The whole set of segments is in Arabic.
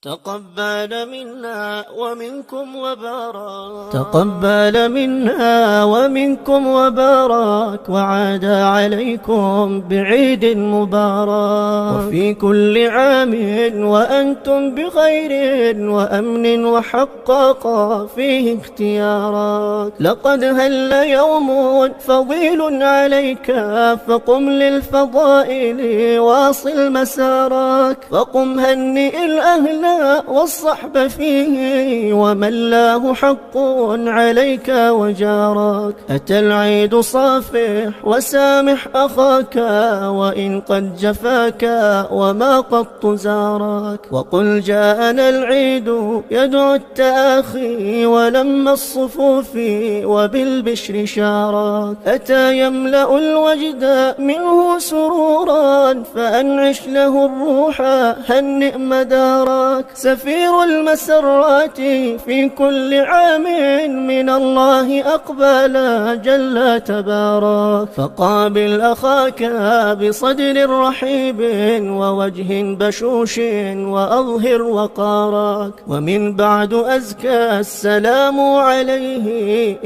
تقبل منا ومنكم وبارك، تقبل منا ومنكم وبارك، وعاد عليكم بعيد مبارك، وفي كل عام وأنتم بخير وأمن وحقق فيه اختيارك. لقد هل يوم فضيل عليك، فقم للفضائل واصل مسارك، فقم هنئ الأهل والصحب فيه، ومن له حق عليك وجارك. أتى العيد صافح وسامح أخاك، وإن قد جفاك وما قط زارك، وقل جاءنا العيد يدعو التآخي ولم الصفوف وبالبشر شارك. أتى يملأ الوجد منه سرورا، فأنعش له الروح هنئ مدارك. سفير المسرات في كل عام من الله أقبل جل تبارك، فقابل أخاك بصدر رحيب ووجه بشوش وأظهر وقارك. ومن بعد أزكى السلام عليه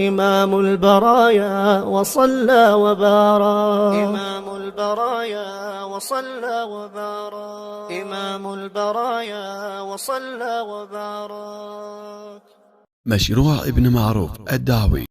إمام البرايا وصلى وبارك، إمام البرايا وصلى وبارك، إمام البرايا وصلى وبارك. مشروع ابن معروف الدعوي.